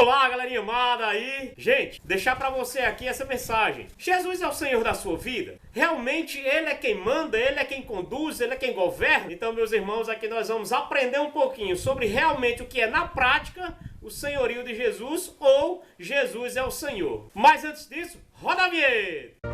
Olá, galerinha amada aí. Gente, deixar pra você aqui essa mensagem. Jesus é o Senhor da sua vida? Realmente Ele é quem manda, Ele é quem conduz, Ele é quem governa? Então, meus irmãos, aqui nós vamos aprender um pouquinho sobre realmente o que é na prática o senhorio de Jesus ou Jesus é o Senhor. Mas antes disso, roda a vinheta!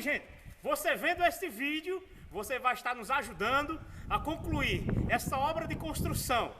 Gente, você vendo este vídeo, você vai estar nos ajudando a concluir essa obra de construção,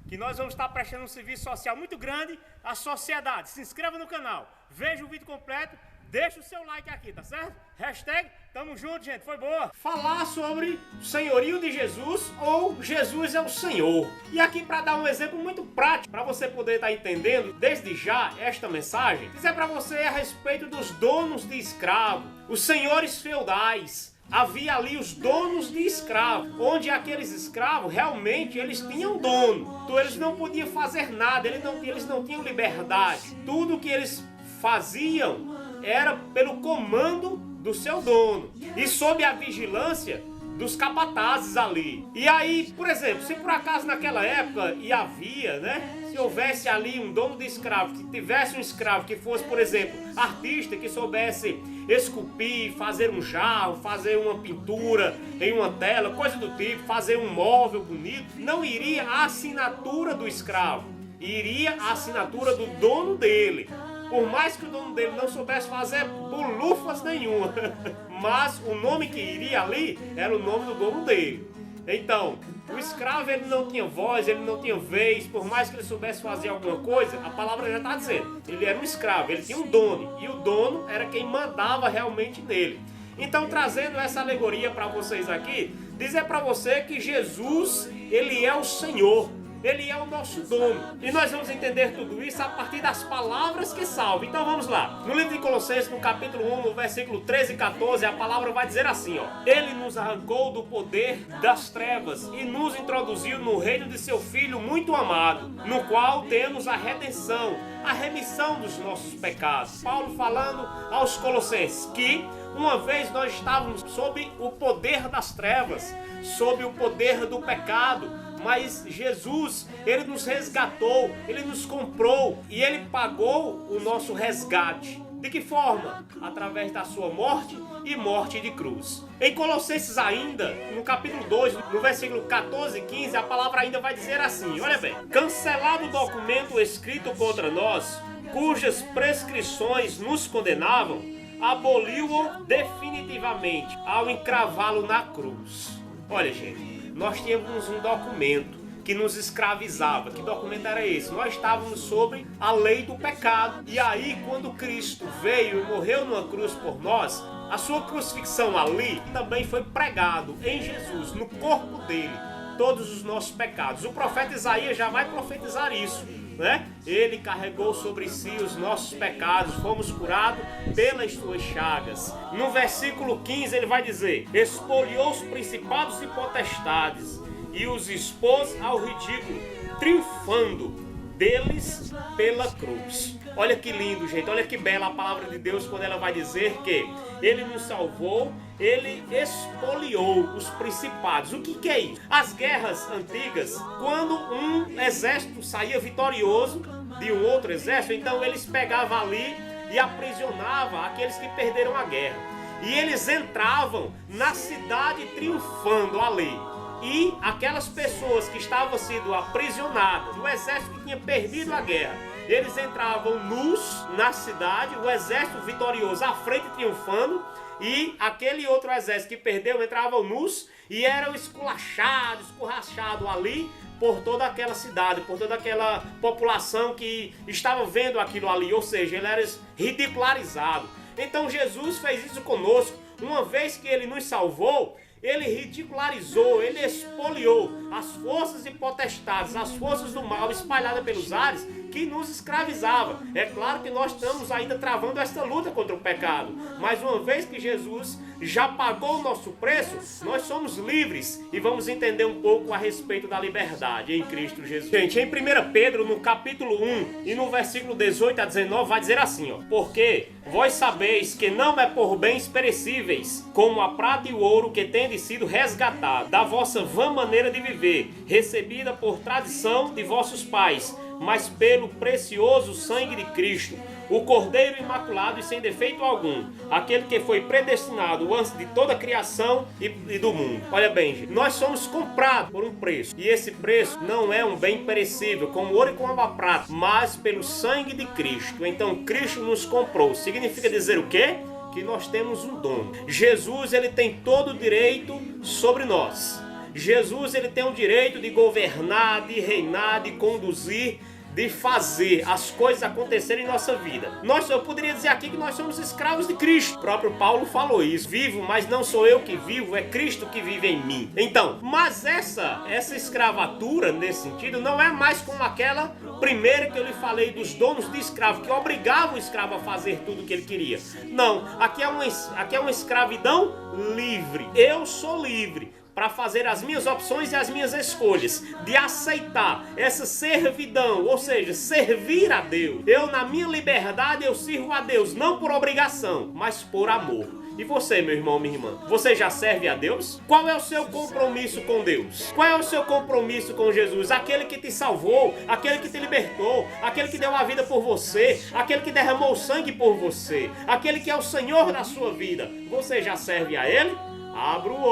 que nós vamos estar prestando um serviço social muito grande à sociedade. Se inscreva no canal, veja o vídeo completo, deixa o seu like aqui, tá certo? Hashtag tamo junto, gente, foi boa! Falar sobre o senhorio de Jesus ou Jesus é o Senhor. E aqui para dar um exemplo muito prático, para você poder estar entendendo desde já esta mensagem, dizer para você a respeito dos donos de escravo, os senhores feudais. Havia ali os donos de escravos, onde aqueles escravos realmente eles tinham dono. Então eles não podiam fazer nada, eles não tinham liberdade. Tudo que eles faziam era pelo comando do seu dono e sob a vigilância dos capatazes ali. E aí, por exemplo, se por acaso naquela época havia, se houvesse ali um dono de escravo, que tivesse um escravo que fosse, por exemplo, artista, que soubesse esculpir, fazer um jarro, fazer uma pintura em uma tela, coisa do tipo, fazer um móvel bonito, não iria a assinatura do escravo, iria a assinatura do dono dele. Por mais que o dono dele não soubesse fazer bolufas nenhuma, mas o nome que iria ali era o nome do dono dele. Então, o escravo ele não tinha voz, ele não tinha vez, por mais que ele soubesse fazer alguma coisa, a palavra já está dizendo, ele era um escravo, ele tinha um dono, e o dono era quem mandava realmente nele. Então, trazendo essa alegoria para vocês aqui, dizer para você que Jesus, ele é o Senhor. Ele é o nosso dono. E nós vamos entender tudo isso a partir das palavras que salvam. Então vamos lá. No livro de Colossenses, no capítulo 1, no versículo 13 e 14, a palavra vai dizer assim, ó. Ele nos arrancou do poder das trevas e nos introduziu no reino de seu Filho muito amado, no qual temos a redenção, a remissão dos nossos pecados. Paulo falando aos Colossenses que uma vez nós estávamos sob o poder das trevas, sob o poder do pecado, mas Jesus, Ele nos resgatou, Ele nos comprou e Ele pagou o nosso resgate. De que forma? Através da sua morte e morte de cruz. Em Colossenses ainda, no capítulo 2, no versículo 14 e 15, a palavra ainda vai dizer assim, olha bem. Cancelado o documento escrito contra nós, cujas prescrições nos condenavam, aboliu-o definitivamente ao encravá-lo na cruz. Olha, gente. Nós tínhamos um documento que nos escravizava. Que documento era esse? Nós estávamos sobre a lei do pecado. E aí, quando Cristo veio e morreu numa cruz por nós, a sua crucifixão ali também foi pregado em Jesus, no corpo dele, todos os nossos pecados. O profeta Isaías já vai profetizar isso, Ele carregou sobre si os nossos pecados, fomos curados pelas suas chagas. No versículo 15 ele vai dizer, expoliou os principados e potestades e os expôs ao ridículo, triunfando deles pela cruz. Olha que lindo, gente, olha que bela a palavra de Deus quando ela vai dizer que Ele nos salvou, Ele expoliou os principados. O que é isso? As guerras antigas, quando um exército saía vitorioso de um outro exército, então eles pegavam ali e aprisionavam aqueles que perderam a guerra. E eles entravam na cidade triunfando ali. E aquelas pessoas que estavam sendo aprisionadas, o exército que tinha perdido a guerra, eles entravam nus na cidade, o exército vitorioso à frente triunfando, e aquele outro exército que perdeu entravam nus e era esculachado, escorrachado ali por toda aquela cidade, por toda aquela população que estava vendo aquilo ali, ou seja, ele era ridicularizado. Então Jesus fez isso conosco, uma vez que ele nos salvou, ele ridicularizou, ele expoliou as forças e potestades, as forças do mal espalhadas pelos ares que nos escravizava. É claro que nós estamos ainda travando esta luta contra o pecado, mas uma vez que Jesus já pagou o nosso preço, nós somos livres e vamos entender um pouco a respeito da liberdade em Cristo Jesus. Gente, em 1 Pedro, no capítulo 1 e no versículo 18 a 19, vai dizer assim, ó: porque vós sabeis que não é por bens perecíveis, como a prata e o ouro, que tendes sido resgatados da vossa vã maneira de viver, recebida por tradição de vossos pais, mas pelo precioso sangue de Cristo, o Cordeiro imaculado e sem defeito algum, aquele que foi predestinado antes de toda a criação e do mundo. Olha bem, gente, nós somos comprados por um preço, e esse preço não é um bem perecível, como ouro e como a prata, mas pelo sangue de Cristo. Então Cristo nos comprou. Significa dizer o quê? Que nós temos um dono. Jesus, ele tem todo o direito sobre nós. Jesus, ele tem o direito de governar, de reinar, de conduzir, de fazer as coisas acontecerem em nossa vida. Eu poderia dizer aqui que nós somos escravos de Cristo. O próprio Paulo falou isso. Vivo, mas não sou eu que vivo, é Cristo que vive em mim. Então, mas essa escravatura, nesse sentido, não é mais como aquela primeira que eu lhe falei dos donos de escravo, que obrigavam o escravo a fazer tudo o que ele queria. Não, aqui é uma escravidão livre. Eu sou livre para fazer as minhas opções e as minhas escolhas, de aceitar essa servidão, ou seja, servir a Deus. Eu, na minha liberdade, eu sirvo a Deus, não por obrigação, mas por amor. E você, meu irmão, minha irmã, você já serve a Deus? Qual é o seu compromisso com Deus? Qual é o seu compromisso com Jesus? Aquele que te salvou, aquele que te libertou, aquele que deu a vida por você, aquele que derramou sangue por você, aquele que é o Senhor da sua vida. Você já serve a Ele? Abra o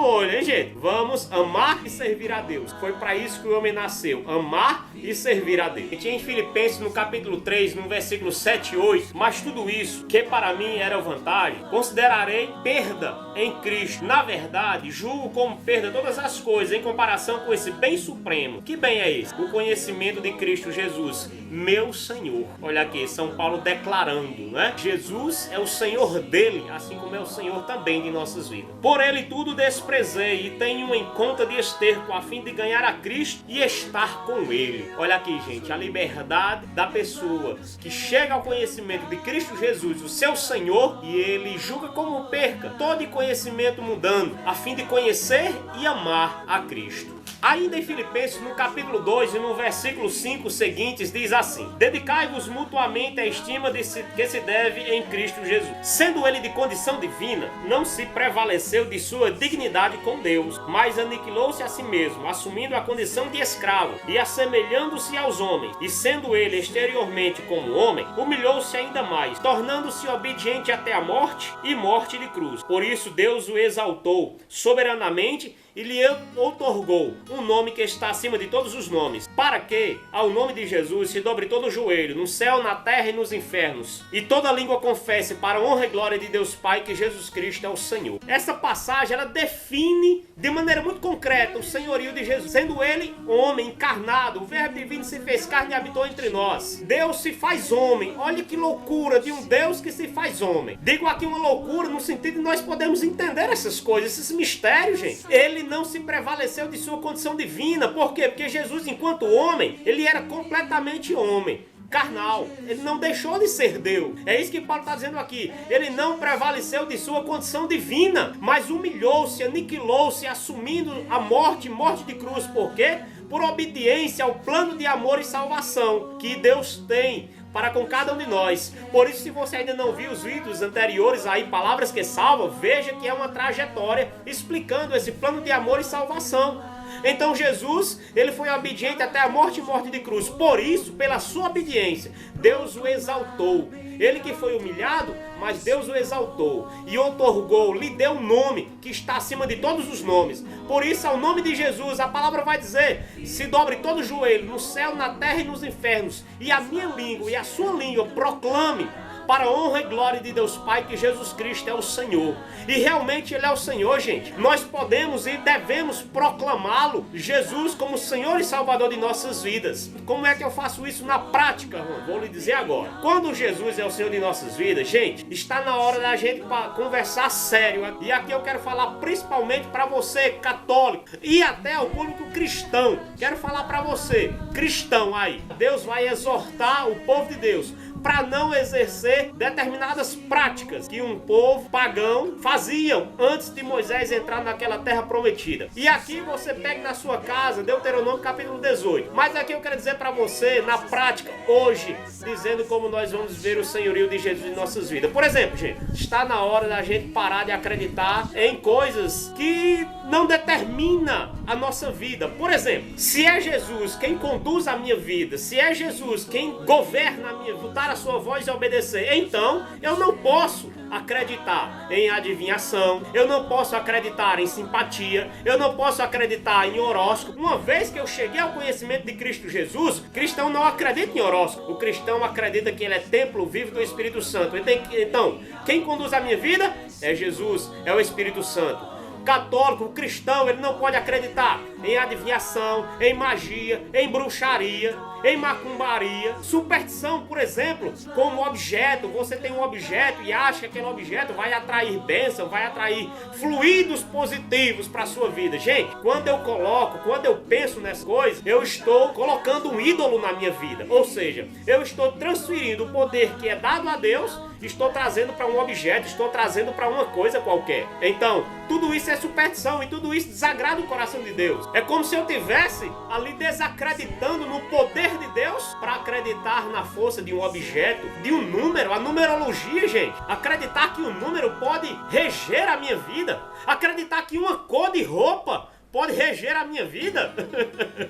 olho, hein, gente? Vamos amar e servir a Deus. Foi para isso que o homem nasceu, amar e servir a Deus. Em Filipenses, no capítulo 3, no versículo 7 e 8, mas tudo isso, que para mim era vantagem, considerarei perda em Cristo. Na verdade, julgo como perda todas as coisas em comparação com esse bem supremo. Que bem é esse? O conhecimento de Cristo Jesus, meu Senhor. Olha aqui, São Paulo declarando, né? Jesus é o Senhor dele, assim como é o Senhor também de nossas vidas. Por ele tudo desprezei e tenho em conta de esterco, a fim de ganhar a Cristo e estar com ele. Olha aqui, gente, a liberdade da pessoa que chega ao conhecimento de Cristo Jesus, o seu Senhor, e ele julga como perca todo conhecimento mudando, a fim de conhecer e amar a Cristo. Ainda em Filipenses, no capítulo 2 e no versículo 5 seguintes, diz assim: dedicai-vos mutuamente à estima que se deve em Cristo Jesus. Sendo ele de condição divina, não se prevaleceu de sua dignidade com Deus, mas aniquilou-se a si mesmo, assumindo a condição de escravo e assemelhando-se aos homens. E sendo ele exteriormente como homem, humilhou-se ainda mais, tornando-se obediente até a morte e morte de cruz. Por isso Deus o exaltou soberanamente e lhe outorgou um nome que está acima de todos os nomes, para que ao nome de Jesus se dobre todo o joelho, no céu, na terra e nos infernos, e toda língua confesse para a honra e glória de Deus Pai que Jesus Cristo é o Senhor. Essa passagem, ela define de maneira muito concreta o senhorio de Jesus, sendo ele homem encarnado, o verbo divino se fez carne e habitou entre nós. Deus se faz homem. Olha que loucura de um Deus que se faz homem. Digo aqui uma loucura no sentido de nós podemos entender essas coisas, esses mistérios, gente. Ele não se prevaleceu de sua condição divina. Por quê? Porque Jesus, enquanto homem, ele era completamente homem, carnal. Ele não deixou de ser Deus. É isso que Paulo está dizendo aqui. Ele não prevaleceu de sua condição divina, mas humilhou-se, aniquilou-se, assumindo a morte de cruz. Por quê? Por obediência ao plano de amor e salvação que Deus tem para com cada um de nós. Por isso, se você ainda não viu os vídeos anteriores aí, Palavras que Salvam, veja que é uma trajetória explicando esse plano de amor e salvação. Então Jesus, ele foi obediente até a morte e morte de cruz. Por isso, pela sua obediência, Deus o exaltou. Ele que foi humilhado, mas Deus o exaltou e outorgou, lhe deu um nome que está acima de todos os nomes. Por isso, ao nome de Jesus, a palavra vai dizer: se dobre todo o joelho, no céu, na terra e nos infernos, e a minha língua e a sua língua proclame para a honra e glória de Deus Pai, que Jesus Cristo é o Senhor. E realmente Ele é o Senhor, gente. Nós podemos e devemos proclamá-lo, Jesus, como Senhor e Salvador de nossas vidas. Como é que eu faço isso na prática, Juan? Vou lhe dizer agora. Quando Jesus é o Senhor de nossas vidas, gente, está na hora da gente conversar sério. E aqui eu quero falar principalmente para você, católico, e até o público cristão. Quero falar para você, cristão aí. Deus vai exortar o povo de Deus para não exercer determinadas práticas que um povo pagão faziam antes de Moisés entrar naquela terra prometida. E aqui você pega na sua casa Deuteronômio capítulo 18. Mas aqui eu quero dizer para você, na prática, hoje, dizendo como nós vamos ver o senhorio de Jesus em nossas vidas. Por exemplo, gente, está na hora da gente parar de acreditar em coisas que não determinam a nossa vida. Por exemplo, se é Jesus quem conduz a minha vida, se é Jesus quem governa a minha vida, a sua voz e obedecer, então eu não posso acreditar em adivinhação, eu não posso acreditar em simpatia, eu não posso acreditar em horóscopo. Uma vez que eu cheguei ao conhecimento de Cristo Jesus, o cristão não acredita em horóscopo, o cristão acredita que ele é templo vivo do Espírito Santo. Então, quem conduz a minha vida é Jesus, é o Espírito Santo. Católico, o cristão, ele não pode acreditar em adivinhação, em magia, em bruxaria, em macumbaria, superstição, por exemplo, como objeto. Você tem um objeto e acha que aquele objeto vai atrair bênção, vai atrair fluidos positivos para a sua vida. Gente, quando eu penso nessas coisas, eu estou colocando um ídolo na minha vida. Ou seja, eu estou transferindo o poder que é dado a Deus, estou trazendo para um objeto, estou trazendo para uma coisa qualquer. Então, tudo isso é superstição e tudo isso desagrada o coração de Deus. É como se eu estivesse ali desacreditando no poder de Deus para acreditar na força de um objeto, de um número, a numerologia, gente. Acreditar que um número pode reger a minha vida. Acreditar que uma cor de roupa pode reger a minha vida.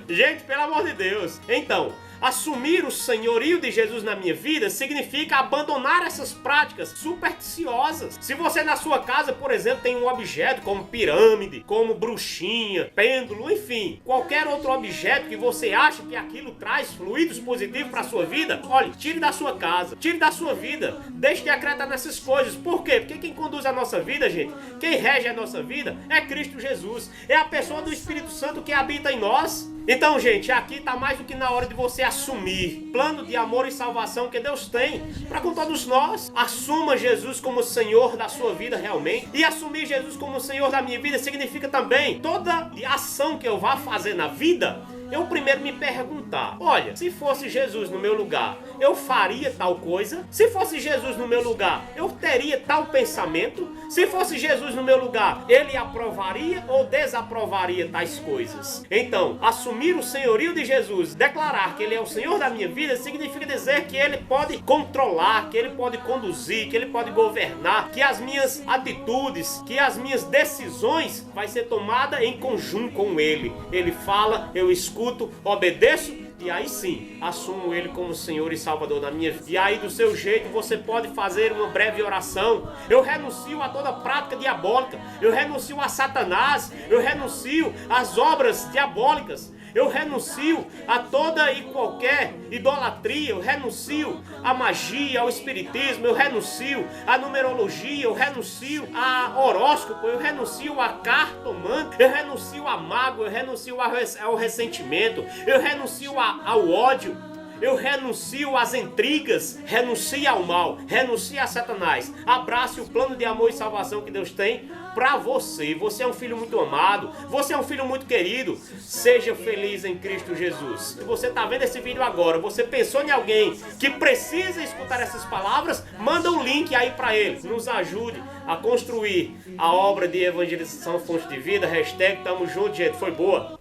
Gente, pelo amor de Deus. Então, assumir o senhorio de Jesus na minha vida significa abandonar essas práticas supersticiosas. Se você na sua casa, por exemplo, tem um objeto como pirâmide, como bruxinha, pêndulo, enfim, qualquer outro objeto que você acha que aquilo traz fluidos positivos para a sua vida, olhe, tire da sua casa, tire da sua vida, deixe de acreditar nessas coisas. Por quê? Porque quem conduz a nossa vida, gente, quem rege a nossa vida é Cristo Jesus, é a pessoa do Espírito Santo que habita em nós. Então, gente, aqui está mais do que na hora de você assumir plano de amor e salvação que Deus tem para com todos nós. Assuma Jesus como Senhor da sua vida realmente. E assumir Jesus como Senhor da minha vida significa também toda ação que eu vá fazer na vida, eu primeiro me perguntar, olha, se fosse Jesus no meu lugar, eu faria tal coisa? Se fosse Jesus no meu lugar, eu teria tal pensamento? Se fosse Jesus no meu lugar, ele aprovaria ou desaprovaria tais coisas? Então, assumir o senhorio de Jesus, declarar que ele é o Senhor da minha vida, significa dizer que ele pode controlar, que ele pode conduzir, que ele pode governar, que as minhas atitudes, que as minhas decisões vai ser tomada em conjunto com ele. Ele fala, eu escuto, obedeço, e aí sim, assumo ele como Senhor e Salvador da minha vida. E aí do seu jeito você pode fazer uma breve oração. Eu renuncio a toda prática diabólica. Eu renuncio a Satanás. Eu renuncio às obras diabólicas. Eu renuncio a toda e qualquer idolatria. Eu renuncio à magia, ao espiritismo. Eu renuncio à numerologia. Eu renuncio a horóscopo. Eu renuncio a cartomante. Eu renuncio a mago. Eu renuncio ao ressentimento. Eu renuncio ao ódio. Eu renuncio às intrigas, renuncie ao mal, renuncie a Satanás. Abrace o plano de amor e salvação que Deus tem para você. Você é um filho muito amado, você é um filho muito querido. Seja feliz em Cristo Jesus. Se você está vendo esse vídeo agora, você pensou em alguém que precisa escutar essas palavras, manda um link aí para ele. Nos ajude a construir a obra de evangelização Fonte de Vida. #Tamo junto, gente. Foi boa.